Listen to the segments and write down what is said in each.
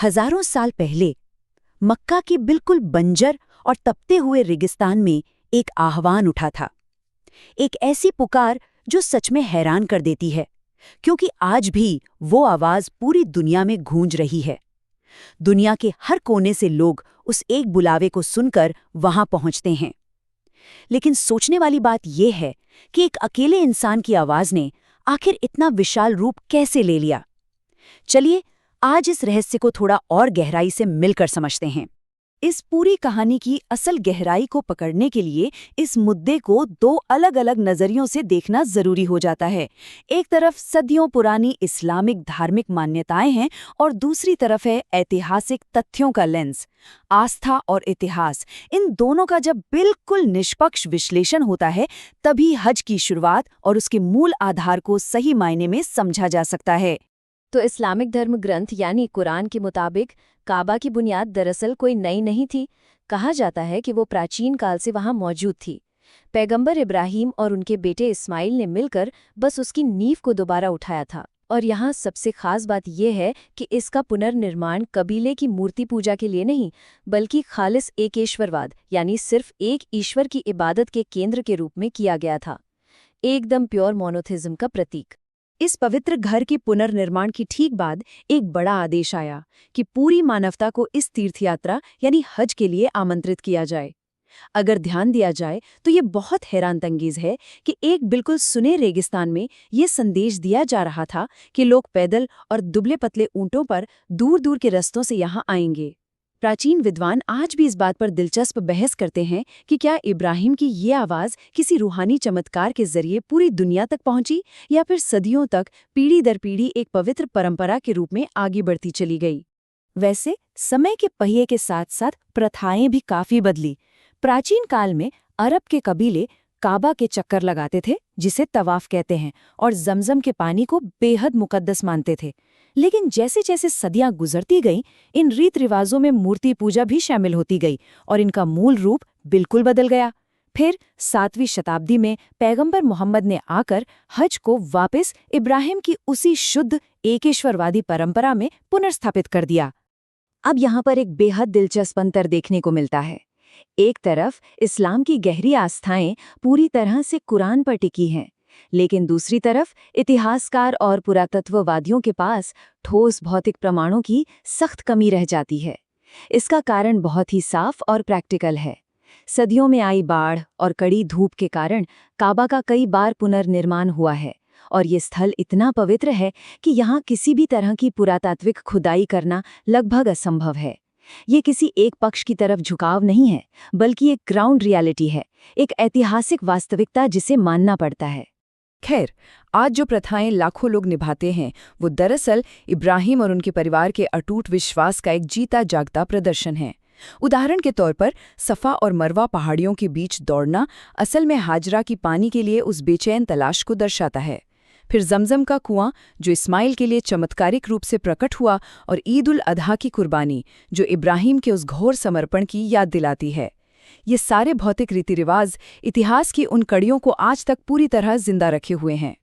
हजारों साल पहले मक्का के बिल्कुल बंजर और तपते हुए रेगिस्तान में एक आह्वान उठा था। एक ऐसी पुकार जो सच में हैरान कर देती है, क्योंकि आज भी वो आवाज पूरी दुनिया में गूंज रही है। दुनिया के हर कोने से लोग उस एक बुलावे को सुनकर वहां पहुंचते हैं। लेकिन सोचने वाली बात यह है कि एक अकेले इंसान की आवाज ने आखिर इतना विशाल रूप कैसे ले लिया। चलिए आज इस रहस्य को थोड़ा और गहराई से मिलकर समझते हैं। इस पूरी कहानी की असल गहराई को पकड़ने के लिए इस मुद्दे को दो अलग अलग नजरियों से देखना जरूरी हो जाता है। एक तरफ सदियों पुरानी इस्लामिक धार्मिक मान्यताएं हैं और दूसरी तरफ है ऐतिहासिक तथ्यों का लेंस। आस्था और इतिहास, इन दोनों का जब बिल्कुल निष्पक्ष विश्लेषण होता है, तभी हज की शुरुआत और उसके मूल आधार को सही मायने में समझा जा सकता है। तो इस्लामिक धर्म ग्रंथ यानी कुरान के मुताबिक काबा की बुनियाद दरअसल कोई नई नहीं थी। कहा जाता है कि वो प्राचीन काल से वहां मौजूद थी। पैगंबर इब्राहिम और उनके बेटे इस्माइल ने मिलकर बस उसकी नींव को दोबारा उठाया था। और यहाँ सबसे खास बात यह है कि इसका पुनर्निर्माण कबीले की मूर्ति पूजा के लिए नहीं, बल्कि खालिस एकेश्वरवाद यानी सिर्फ एक ईश्वर की इबादत के केंद्र के रूप में किया गया था। एकदम प्योर मोनोथिज्म का प्रतीक। इस पवित्र घर के पुनर्निर्माण की ठीक बाद एक बड़ा आदेश आया कि पूरी मानवता को इस तीर्थयात्रा यानी हज के लिए आमंत्रित किया जाए। अगर ध्यान दिया जाए तो ये बहुत हैरानतंगेज है कि एक बिल्कुल सुने रेगिस्तान में ये संदेश दिया जा रहा था कि लोग पैदल और दुबले पतले ऊंटों पर दूर दूर के रास्तों से यहाँ आएंगे। प्राचीन विद्वान आज भी इस बात पर दिलचस्प बहस करते हैं कि क्या इब्राहिम की ये आवाज़ किसी रूहानी चमत्कार के जरिए पूरी दुनिया तक पहुंची या फिर सदियों तक पीढ़ी दर पीढ़ी एक पवित्र परंपरा के रूप में आगे बढ़ती चली गई। वैसे समय के पहिए के साथ साथ प्रथाएं भी काफी बदली। प्राचीन काल में अरब के कबीले काबा के चक्कर लगाते थे, जिसे तवाफ कहते हैं, और जमजम के पानी को बेहद मुकद्दस मानते थे। लेकिन जैसे जैसे सदियां गुजरती गईं, इन रीत रिवाजों में मूर्ति पूजा भी शामिल होती गई और इनका मूल रूप बिल्कुल बदल गया। फिर 7वीं शताब्दी में पैगंबर मोहम्मद ने आकर हज को वापस इब्राहिम की उसी शुद्ध एकेश्वरवादी परंपरा में पुनर्स्थापित कर दिया। अब यहाँ पर एक बेहद दिलचस्प अंतर देखने को मिलता है। एक तरफ इस्लाम की गहरी आस्थाएं पूरी तरह से कुरान पर टिकी हैं, लेकिन दूसरी तरफ इतिहासकार और पुरातत्ववादियों के पास ठोस भौतिक प्रमाणों की सख्त कमी रह जाती है। इसका कारण बहुत ही साफ और प्रैक्टिकल है। सदियों में आई बाढ़ और कड़ी धूप के कारण काबा का कई बार पुनर्निर्माण हुआ है, और ये स्थल इतना पवित्र है कि यहाँ किसी भी तरह की पुरातात्विक खुदाई करना लगभग असंभव है। ये किसी एक पक्ष की तरफ झुकाव नहीं है, बल्कि एक ग्राउंड रियलिटी है, एक ऐतिहासिक वास्तविकता जिसे मानना पड़ता है। खैर, आज जो प्रथाएं लाखों लोग निभाते हैं, वो दरअसल इब्राहिम और उनके परिवार के अटूट विश्वास का एक जीता जागता प्रदर्शन है। उदाहरण के तौर पर सफ़ा और मरवा पहाड़ियों के बीच दौड़ना असल में हाजरा की पानी के लिए उस बेचैन तलाश को दर्शाता है। फिर जमजम का कुआं जो इस्माइल के लिए चमत्कारिक रूप से प्रकट हुआ, और ईद उल अधा की कुर्बानी जो इब्राहिम के उस घोर समर्पण की याद दिलाती है। ये सारे भौतिक रीति रिवाज इतिहास की उन कड़ियों को आज तक पूरी तरह जिंदा रखे हुए हैं।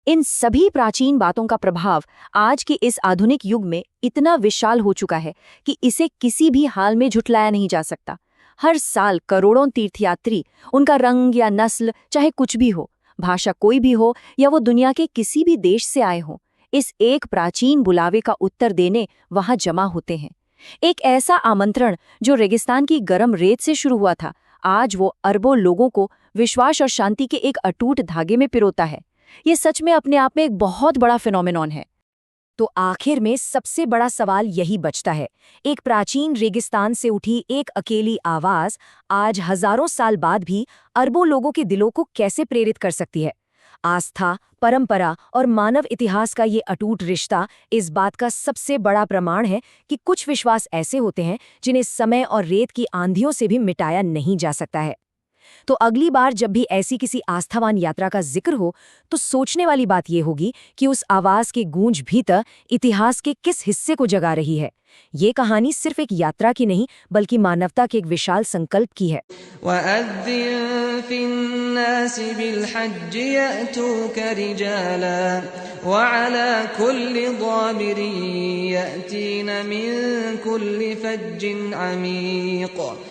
इन सभी प्राचीन बातों का प्रभाव आज के इस आधुनिक युग में इतना विशाल हो चुका है कि इसे किसी भी हाल में झुठलाया नहीं जा सकता। हर साल करोड़ों तीर्थयात्री, उनका रंग या नस्ल चाहे कुछ भी हो, भाषा कोई भी हो, या वो दुनिया के किसी भी देश से आए हों, इस एक प्राचीन बुलावे का उत्तर देने वहां जमा होते हैं। एक ऐसा आमंत्रण जो रेगिस्तान की गर्म रेत से शुरू हुआ था, आज वो अरबों लोगों को विश्वास और शांति के एक अटूट धागे में पिरोता है। ये सच में अपने आप में एक बहुत बड़ा फिनोमेनॉन है। तो आखिर में सबसे बड़ा सवाल यही बचता है, एक प्राचीन रेगिस्तान से उठी एक अकेली आवाज आज हजारों साल बाद भी अरबों लोगों के दिलों को कैसे प्रेरित कर सकती है। आस्था, परंपरा और मानव इतिहास का ये अटूट रिश्ता इस बात का सबसे बड़ा प्रमाण है कि कुछ विश्वास ऐसे होते हैं जिन्हें समय और रेत की आंधियों से भी मिटाया नहीं जा सकता है। तो अगली बार जब भी ऐसी किसी आस्थावान यात्रा का जिक्र हो, तो सोचने वाली बात यह होगी कि उस आवाज की गूंज भीतर इतिहास के किस हिस्से को जगा रही है। ये कहानी सिर्फ एक यात्रा की नहीं, बल्कि मानवता के एक विशाल संकल्प की है। फिन्नासि बिलहज्जि यअतूक रिजाला वअला कुल्लि ज़ामिरिन यअतीन मिन कुल्लि फज्जिन अमीक़।